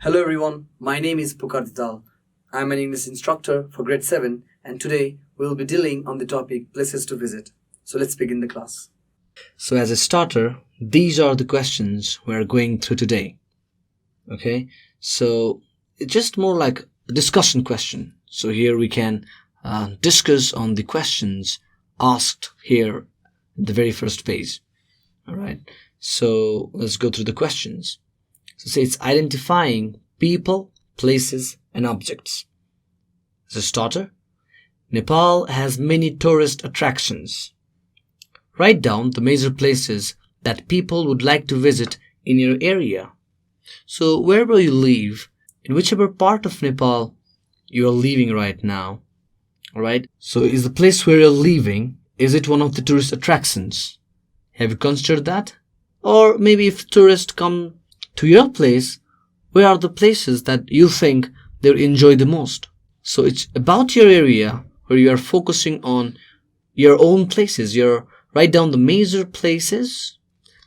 Hello everyone, my name is Pukar Dhital. I am an English instructor for Grade 7 and today we will be dealing on the topic places to visit. So let's begin the class. So as a starter, these are the questions we're going through today. Okay, so it's just more like a discussion question. So here we can discuss on the questions asked here in the very first page. Alright, so let's go through the questions. So say it's identifying people, places and objects. As a starter, Nepal has many tourist attractions. Write down the major places that people would like to visit in your area. So wherever you live, in whichever part of Nepal you are living right now, alright? So is the place where you're living, is it one of the tourist attractions? Have you considered that? Or maybe if tourists come to your place, where are the places that you think they'll enjoy the most? So it's about your area where you are focusing on your own places. Write down the major places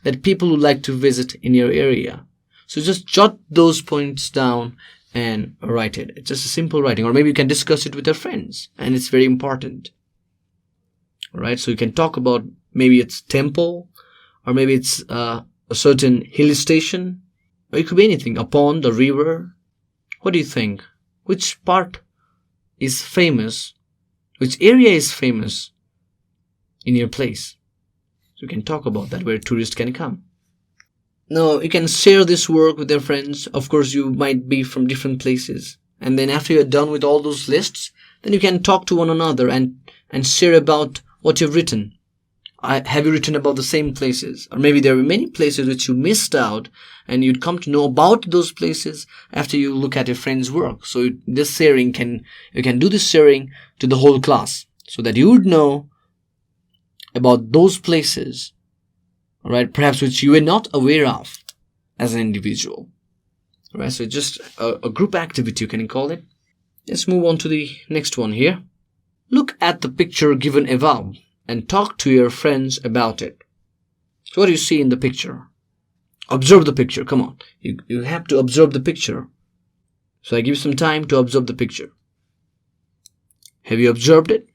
that people would like to visit in your area. So just jot those points down and write it. It's just a simple writing. Or maybe you can discuss it with your friends. And it's very important. Alright, so you can talk about maybe it's temple. Or maybe it's a certain hill station. Or it could be anything. A pond, a river. What do you think? Which part is famous? Which area is famous in your place? So you can talk about that where tourists can come. Now, you can share this work with your friends. Of course, you might be from different places. And then after you're done with all those lists, then you can talk to one another and share about what you've written. Have you written about the same places? Or maybe there are many places which you missed out and you'd come to know about those places after you look at your friend's work. So this sharing you can do this sharing to the whole class so that you would know about those places, right? Perhaps which you were not aware of as an individual, right? So just a group activity, you can call it. Let's move on to the next one here. Look at the picture given above and talk to your friends about it. So what do you see in the picture? Observe the picture. Come on. You have to observe the picture. So I give you some time to observe the picture. Have you observed it?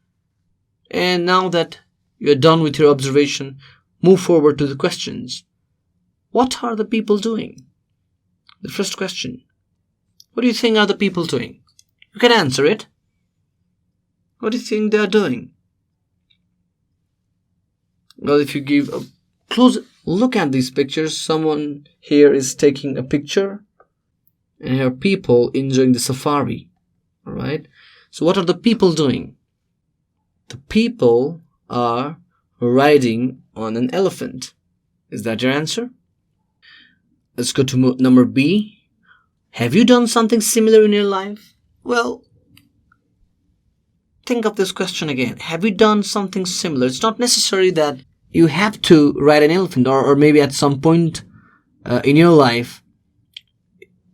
And now that you're done with your observation, move forward to the questions. What are the people doing? The first question. What do you think are the people doing? You can answer it. What do you think they are doing? Well, if you give a close look at these pictures, someone here is taking a picture and here are people enjoying the safari. Alright? So what are the people doing? The people are riding on an elephant. Is that your answer? Let's go to number B. Have you done something similar in your life? Well, think of this question again. Have you done something similar? It's not necessary that you have to ride an elephant or maybe at some point in your life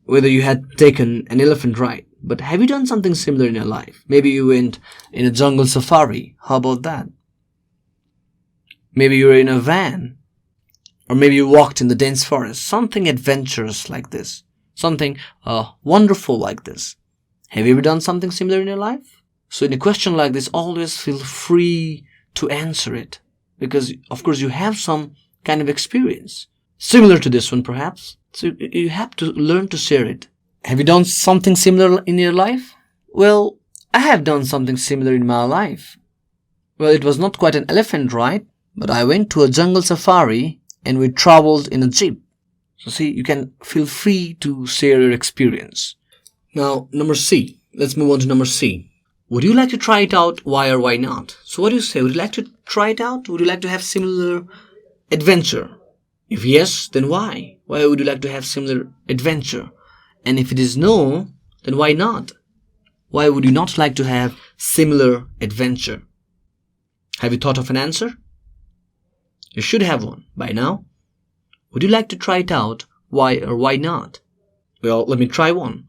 whether you had taken an elephant ride. But have you done something similar in your life? Maybe you went in a jungle safari. How about that? Maybe you were in a van. Or maybe you walked in the dense forest. Something adventurous like this. Something wonderful like this. Have you ever done something similar in your life? So in a question like this, always feel free to answer it. Because, of course, you have some kind of experience. Similar to this one, perhaps. So you have to learn to share it. Have you done something similar in your life? Well, I have done something similar in my life. Well, it was not quite an elephant ride, but I went to a jungle safari and we traveled in a jeep. So see, you can feel free to share your experience. Now, number C. Let's move on to number C. Would you like to try it out? Why or why not? So what do you say? Would you like to try it out? Would you like to have similar adventure? If yes, then why? Why would you like to have similar adventure? And if it is no, then why not? Why would you not like to have similar adventure? Have you thought of an answer? You should have one by now. Would you like to try it out? Why or why not? Well, let me try one.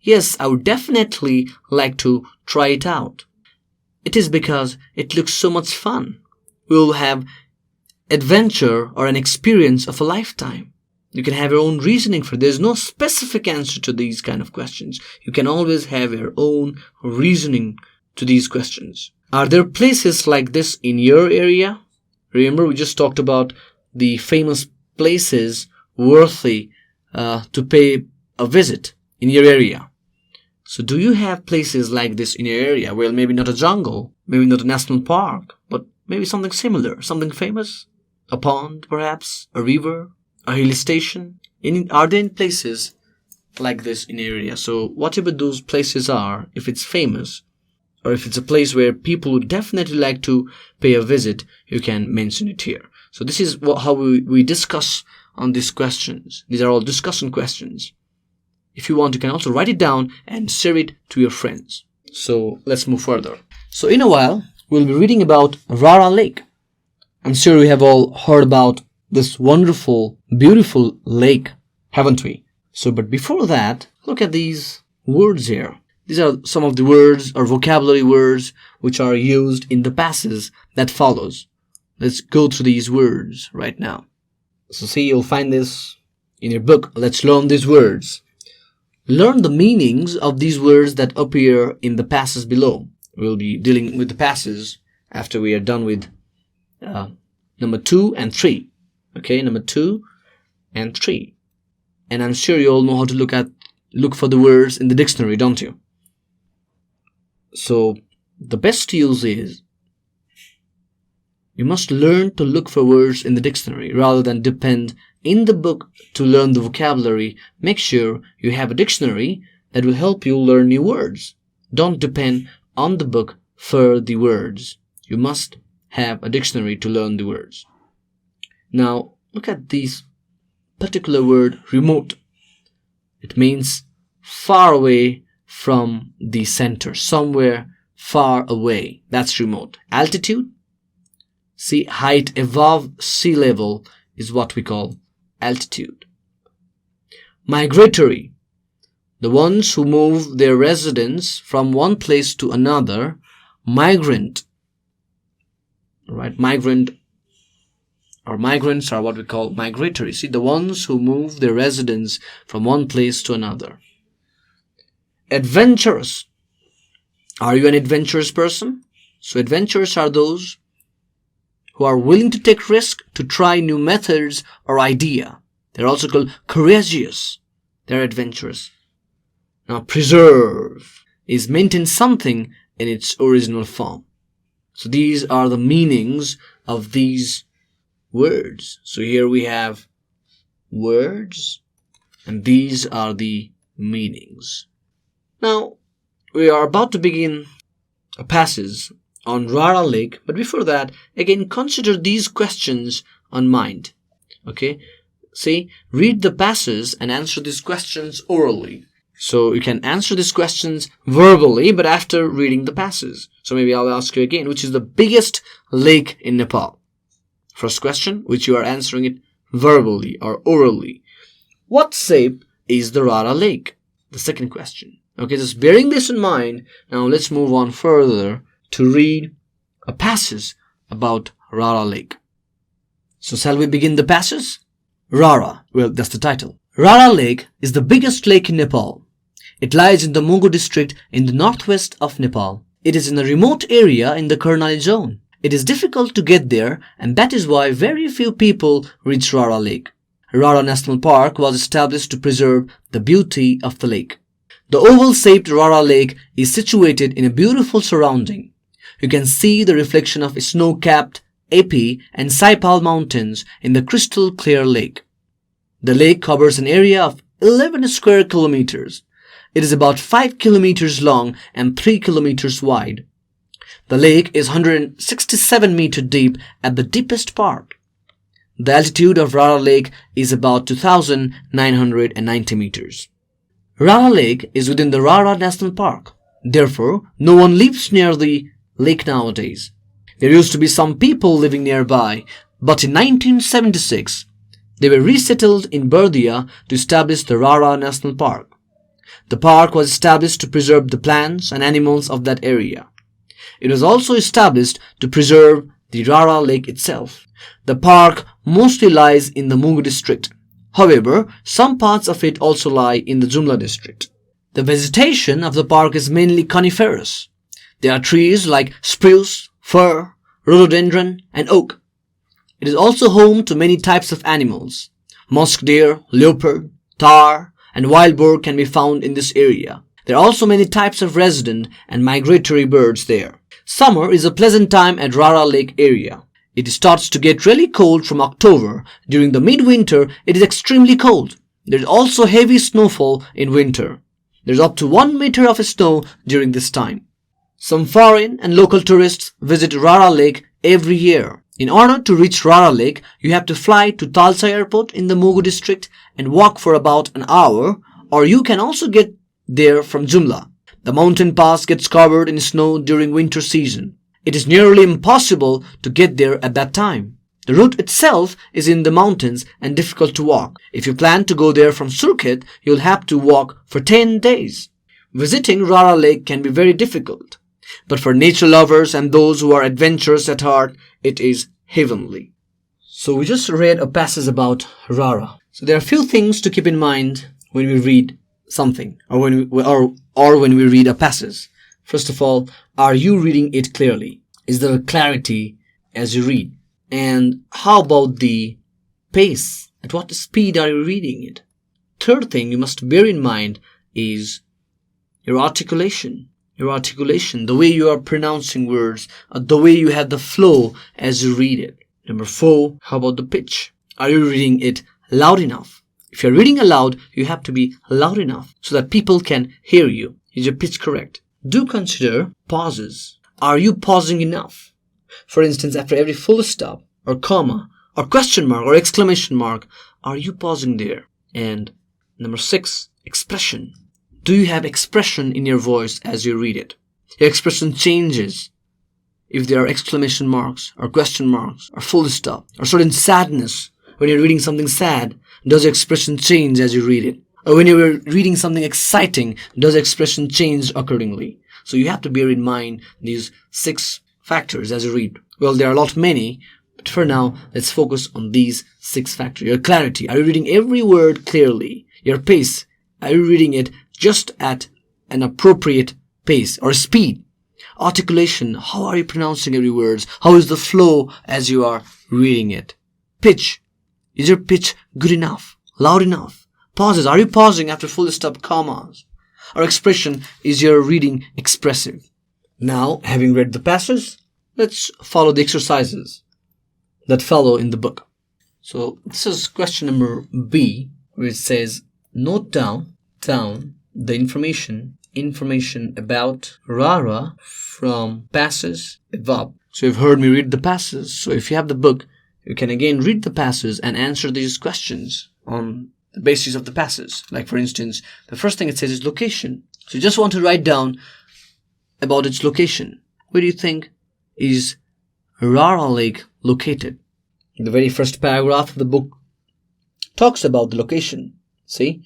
Yes, I would definitely like to try it out. It is because it looks so much fun. We will have adventure or an experience of a lifetime. You can have your own reasoning for it. There's no specific answer to these kind of questions. You can always have your own reasoning to these questions. Are there places like this in your area? Remember, we just talked about the famous places worthy to pay a visit in your area. So do you have places like this in your area? Well, maybe not a jungle, maybe not a national park, but maybe something similar, something famous? A pond, perhaps? A river? A hill station? Are there any places like this in your area? So whatever those places are, if it's famous, or if it's a place where people would definitely like to pay a visit, you can mention it here. So this is how we discuss on these questions. These are all discussion questions. If you want, you can also write it down and share it to your friends. So let's move further. So in a while, we'll be reading about Rara Lake. I'm sure we have all heard about this wonderful, beautiful lake, haven't we? So, but before that, look at these words here. These are some of the words or vocabulary words which are used in the passage that follows. Let's go through these words right now. So see, you'll find this in your book. Let's learn these words. Learn the meanings of these words that appear in the passage below. We'll be dealing with the passage after we are done with number 2 and 3. Okay, number 2 and 3. And I'm sure you all know how to look for the words in the dictionary, don't you? So the best to use is you must learn to look for words in the dictionary rather than depend in the book to learn the vocabulary. Make sure you have a dictionary that will help you learn new words. Don't depend on the book for the words. You must have a dictionary to learn the words. Now, look at this particular word, remote. It means far away from the center, somewhere far away. That's remote. Altitude. See, height above sea level is what we call altitude. Migratory. The ones who move their residence from one place to another. Migrant. Right? Migrant or migrants are what we call migratory. See, the ones who move their residence from one place to another. Adventurous. Are you an adventurous person? So adventurous are those who are willing to take risk to try new methods or idea. They're also called courageous. They're adventurous. Now, preserve is maintain something in its original form. So these are the meanings of these words. So here we have words, and these are the meanings. Now, we are about to begin a passage on Rara Lake, but before that, again, consider these questions on mind. Okay? See, read the passage and answer these questions orally. So you can answer these questions verbally, but after reading the passage. So maybe I'll ask you again, which is the biggest lake in Nepal? First question, which you are answering it verbally or orally. What shape is the Rara Lake? The second question. Okay, just bearing this in mind, now let's move on further to read a passage about Rara Lake. So shall we begin the passage? Rara, well, that's the title. Rara Lake is the biggest lake in Nepal. It lies in the Mungu district in the northwest of Nepal. It is in a remote area in the Karnali zone. It is difficult to get there, and that is why very few people reach Rara Lake. Rara National Park was established to preserve the beauty of the lake. The oval-shaped Rara Lake is situated in a beautiful surrounding. You can see the reflection of snow-capped Api and Saipal mountains in the crystal clear lake. The lake covers an area of 11 square kilometers. It is about 5 kilometers long and 3 kilometers wide. The lake is 167 meters deep at the deepest part. The altitude of Rara Lake is about 2,990 meters. Rara Lake is within the Rara National Park. Therefore, no one lives near the lake nowadays. There used to be some people living nearby, but in 1976, they were resettled in Bardia to establish the Rara National Park. The park was established to preserve the plants and animals of that area. It was also established to preserve the Rara Lake itself. The park mostly lies in the Mungu district. However, some parts of it also lie in the Jumla district. The vegetation of the park is mainly coniferous. There are trees like spruce, fir, rhododendron, and oak. It is also home to many types of animals. Musk deer, leopard, tahr, and wild boar can be found in this area. There are also many types of resident and migratory birds there. Summer is a pleasant time at Rara Lake area. It starts to get really cold from October. During the midwinter, it is extremely cold. There is also heavy snowfall in winter. There is up to 1 meter of snow during this time. Some foreign and local tourists visit Rara Lake every year. In order to reach Rara Lake, you have to fly to Talsa Airport in the Mugu district and walk for about an hour, or you can also get there from Jumla. The mountain pass gets covered in snow during winter season. It is nearly impossible to get there at that time. The route itself is in the mountains and difficult to walk. If you plan to go there from Surkhet, you'll have to walk for 10 days. Visiting Rara Lake can be very difficult, but for nature lovers and those who are adventurous at heart, it is heavenly. So we just read a passage about Rara. So there are a few things to keep in mind when we read something or when we read a passage. First of all, are you reading it clearly? Is there clarity as you read? And how about the pace? At what speed are you reading it? Third thing you must bear in mind is your articulation. Your articulation, the way you are pronouncing words, the way you have the flow as you read it. Number 4, how about the pitch? Are you reading it loud enough? If you're reading aloud, you have to be loud enough so that people can hear you. Is your pitch correct? Do consider pauses. Are you pausing enough? For instance, after every full stop, or comma, or question mark, or exclamation mark, are you pausing there? And number 6, expression. Do you have expression in your voice as you read it? Your expression changes if there are exclamation marks, or question marks, or full stop, or certain sadness. When you're reading something sad, does your expression change as you read it? Or when you're reading something exciting, does the expression change accordingly? So you have to bear in mind these 6 factors as you read. Well, there are a lot many, but for now, let's focus on these 6 factors. Your clarity. Are you reading every word clearly? Your pace. Are you reading it just at an appropriate pace or speed? Articulation. How are you pronouncing every word? How is the flow as you are reading it? Pitch. Is your pitch good enough? Loud enough? Pauses. Are you pausing after full stop commas? Or expression. Is your reading expressive? Now, having read the passage, let's follow the exercises that follow in the book. So this is question number B, where it says, note down the information about Rara from passage above. So you've heard me read the passage. So if you have the book, you can again read the passage and answer these questions on the basis of the passage. Like for instance, the first thing it says is location. So you just want to write down about its location. Where do you think is Rara Lake located? The very first paragraph of the book talks about the location. See?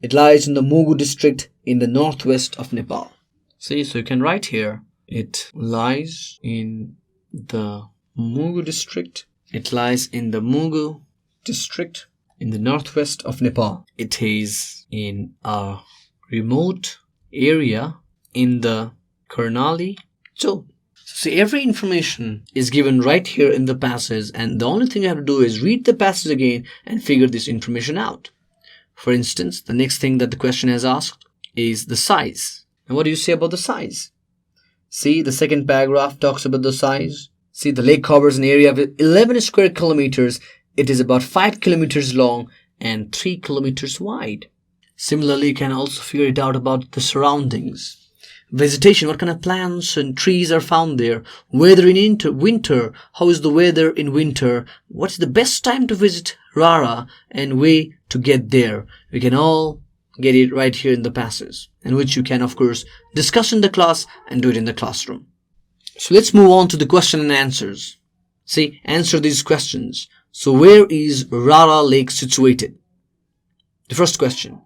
It lies in the Mugu district in the northwest of Nepal. See, so you can write here, it lies in the Mugu district. It lies in the Mugu district in the northwest of Nepal. It is in a remote area in the Karnali zone. See, every information is given right here in the passage, and the only thing you have to do is read the passage again and figure this information out. For instance, the next thing that the question has asked is the size. And what do you say about the size? See, the second paragraph talks about the size. See, the lake covers an area of 11 square kilometers. It is about 5 kilometers long and 3 kilometers wide. Similarly, you can also figure it out about the surroundings. Vegetation, what kind of plants and trees are found there? Weather in winter, how is the weather in winter? What's the best time to visit Rara and way to get there? We can all get it right here in the passage, and which you can of course discuss in the class and do it in the classroom. So let's move on to the question and answers. See, answer these questions. So where is Rara Lake situated? The first question.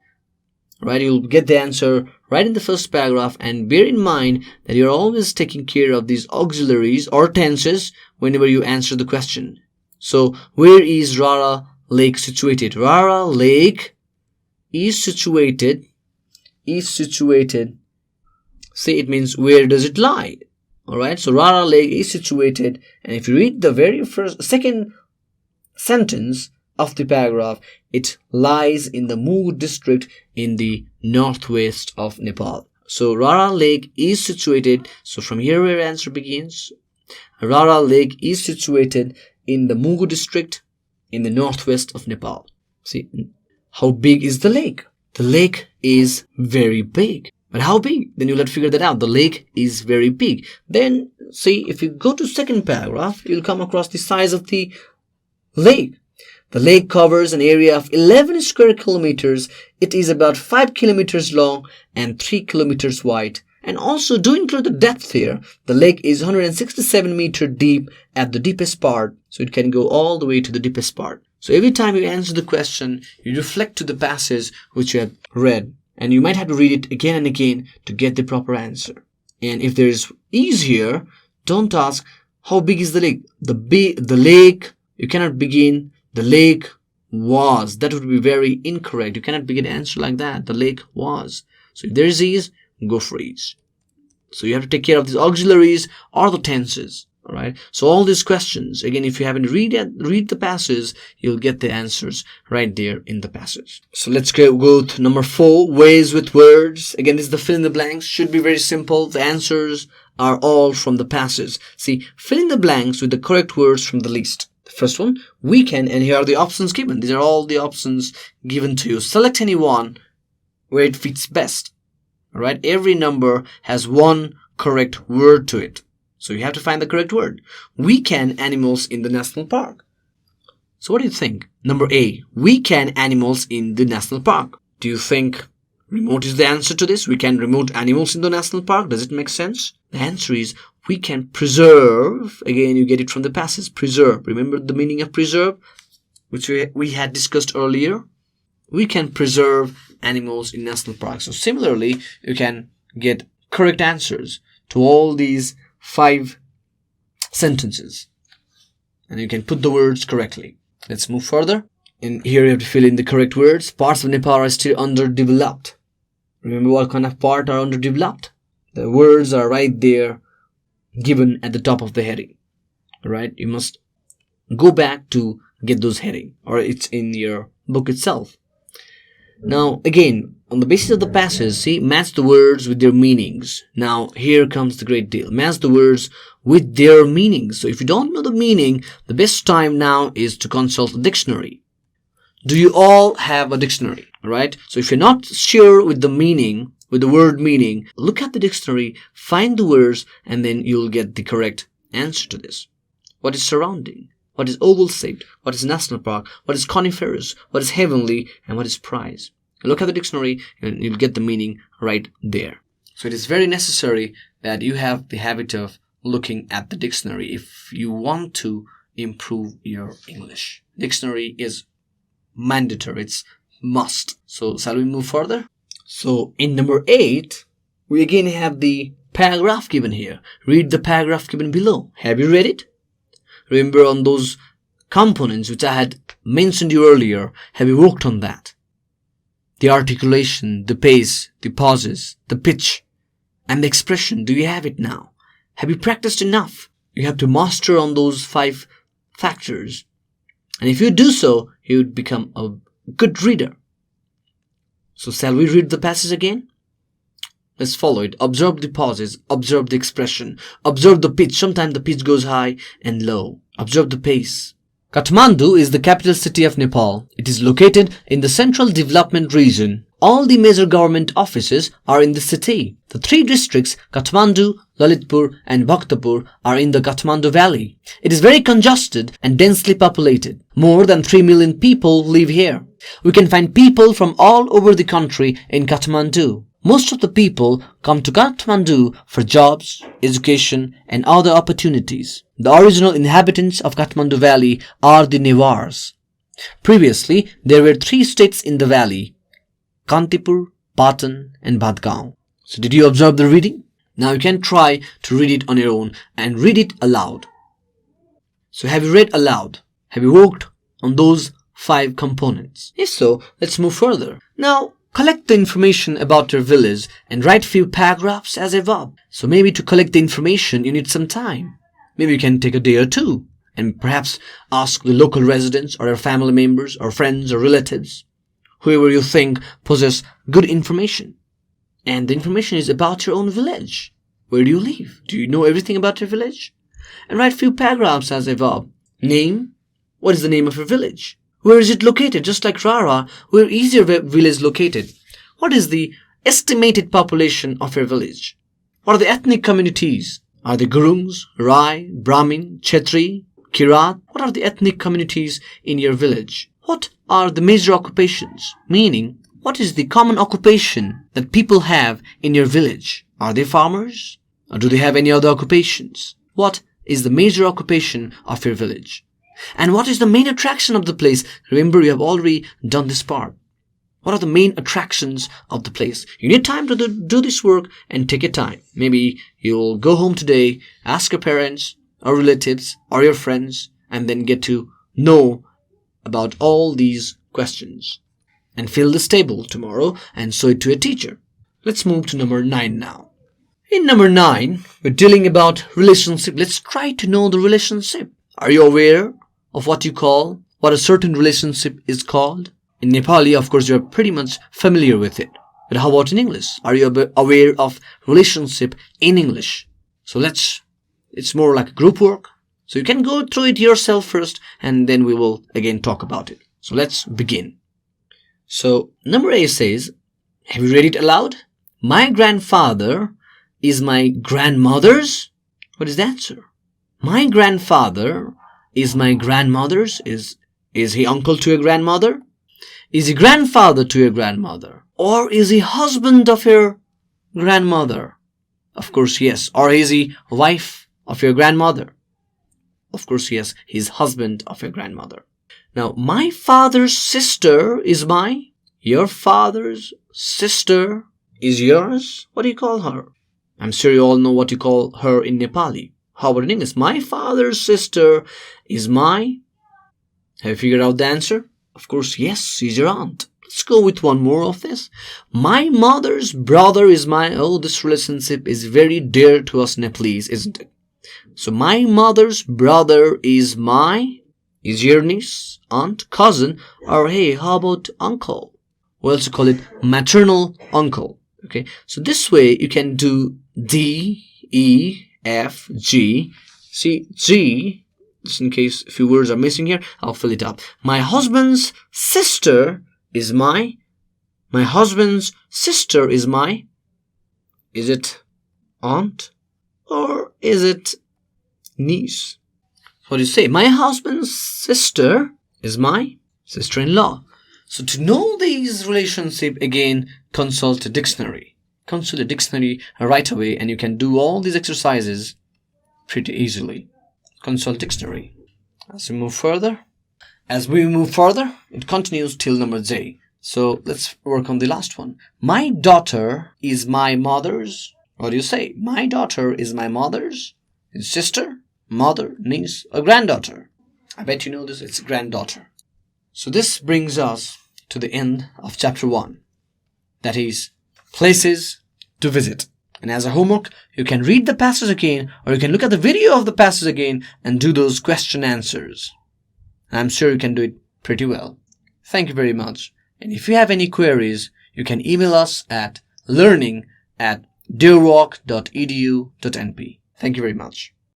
Right, you'll get the answer right in the first paragraph, and bear in mind that you're always taking care of these auxiliaries or tenses whenever you answer the question. So, where is Rara Lake situated? Rara Lake is situated. See, it means where does it lie? Alright, so Rara Lake is situated, and if you read the second sentence of the paragraph, it lies in the Mugu district in the northwest of Nepal. So Rara Lake is situated, so from here where answer begins, Rara Lake is situated in the Mugu district in the northwest of Nepal. See, how big is the lake? The lake is very big. But how big? Then you'll have to figure that out. The lake is very big. Then, see, if you go to second paragraph, you'll come across the size of the lake. The lake covers an area of 11 square kilometers. It is about 5 kilometers long and 3 kilometers wide. And also, do include the depth here. The lake is 167 meters deep at the deepest part. So it can go all the way to the deepest part. So every time you answer the question, you reflect to the passage which you have read. And you might have to read it again and again to get the proper answer. And if there is ease here, don't ask, how big is the lake? The lake, you cannot begin, the lake was. That would be very incorrect. You cannot begin an answer like that. The lake was. So if there is ease, go for ease. So you have to take care of these auxiliaries or the tenses. Alright, so all these questions, again, if you haven't read the passage, you'll get the answers right there in the passage. So let's go to number 4, ways with words. Again, this is the fill in the blanks. Should be very simple. The answers are all from the passage. See, fill in the blanks with the correct words from the list. The first one, we can, and here are the options given. These are all the options given to you. Select any one where it fits best. Alright, every number has one correct word to it. So you have to find the correct word. Weekend animals in the national park. So what do you think? Number A, weekend animals in the national park. Do you think remote is the answer to this? We can remote animals in the national park. Does it make sense? The answer is we can preserve. Again, you get it from the passage. Preserve. Remember the meaning of preserve, which we had discussed earlier? We can preserve animals in national parks. So similarly, you can get correct answers to all these 5 sentences, and you can put the words correctly. Let's move further. And here you have to fill in the correct words. Parts of Nepal are still underdeveloped. Remember what kind of part are underdeveloped? The words are right there given at the top of the heading. Alright, you must go back to get those heading, or it's in your book itself. Now again, on the basis of the passage, see, match the words with their meanings. Now here comes the great deal. Match the words with their meanings. So if you don't know the meaning, the best time now is to consult the dictionary. Do you all have a dictionary? Right? So if you're not sure with the meaning, with the word meaning, look at the dictionary, find the words, and then you'll get the correct answer to this. What is surrounding? What is oval shaped? What is national park? What is coniferous? What is heavenly? And what is prize? Look at the dictionary and you'll get the meaning right there. So it is very necessary that you have the habit of looking at the dictionary if you want to improve your English. Dictionary is mandatory. It's must. So shall we move further? So in number 8, we again have the paragraph given here. Read the paragraph given below. Have you read it? Remember on those components which I had mentioned you earlier. Have you worked on that? The articulation, the pace, the pauses, the pitch, and the expression. Do you have it now? Have you practiced enough? You have to master on those 5 factors. And if you do so, you would become a good reader. So shall we read the passage again? Let's follow it. Observe the pauses, observe the expression, observe the pitch. Sometimes the pitch goes high and low. Observe the pace. Kathmandu is the capital city of Nepal. It is located in the Central Development Region. All the major government offices are in the city. The 3 districts, Kathmandu, Lalitpur and Bhaktapur, are in the Kathmandu Valley. It is very congested and densely populated. More than 3 million people live here. We can find people from all over the country in Kathmandu. Most of the people come to Kathmandu for jobs, education, and other opportunities. The original inhabitants of Kathmandu Valley are the Newars. Previously, there were 3 states in the valley: Kantipur, Patan, and Bhadgaon. So did you observe the reading? Now you can try to read it on your own and read it aloud. So have you read aloud? Have you worked on those 5 components? If so, let's move further. Now, collect the information about your village and write few paragraphs as a verb. So maybe to collect the information, you need some time. Maybe you can take a day or two and perhaps ask the local residents or your family members or friends or relatives, whoever you think possess good information. And the information is about your own village. Where do you live? Do you know everything about your village? And write few paragraphs as a verb. Name. What is the name of your village? Where is it located? Just like Rara, where is your village located? What is the estimated population of your village? What are the ethnic communities? Are they Gurungs, Rai, Brahmin, Chetri, Kirat? What are the ethnic communities in your village? What are the major occupations? Meaning, what is the common occupation that people have in your village? Are they farmers? Or do they have any other occupations? What is the major occupation of your village? And what is the main attraction of the place? Remember, you have already done this part. What are the main attractions of the place? You need time to do this work and take your time. Maybe you'll go home today, ask your parents or relatives or your friends, and then get to know about all these questions. And fill this table tomorrow and show it to a teacher. Let's move to number 9 now. In number 9, we're dealing about relationship. Let's try to know the relationship. Are you aware of what a certain relationship is called? In Nepali, of course, you're pretty much familiar with it. But how about in English? Are you aware of relationship in English? So it's more like group work. So you can go through it yourself first, and then we will again talk about it. So let's begin. So number A says, have you read it aloud? My grandfather is my grandmother's. What is the answer? My grandfather is my grandmother's. Is he uncle to your grandmother? Is he grandfather to your grandmother? Or is he husband of your grandmother? Of course, yes. Or is he wife of your grandmother? Of course, yes. He's husband of your grandmother. Now, my father's sister is my. Your father's sister is yours. What do you call her? I'm sure you all know what you call her in Nepali. How about in English? My father's sister is my. Have you figured out the answer? Of course, yes, she's your aunt. Let's go with one more of this. My mother's brother is my. Oh, this relationship is very dear to us Nepalese, isn't it? So my mother's brother is my. Is your niece, aunt, cousin, or hey, how about uncle? We also call it maternal uncle. Okay, so this way you can do D, E, F, G. See, G, just in case a few words are missing here, I'll fill it up. My husband's sister is my. My husband's sister is my. Is it aunt or is it niece? What do you say? My husband's sister is my sister-in-law. So to know these relationships, again, consult a dictionary. Consult a dictionary right away and you can do all these exercises pretty easily. Consult dictionary. As we move further, it continues till number J. So let's work on the last one. My daughter is my mother's. What do you say? My daughter is my mother's sister, mother, niece, or granddaughter. I bet you know this, it's granddaughter. So this brings us to the end of chapter 1. That is, places to visit. And as a homework, you can read the passage again, or you can look at the video of the passage again and do those question answers. And I'm sure you can do it pretty well. Thank you very much. And if you have any queries, you can email us at learning@deerwalk.edu.np. Thank you very much.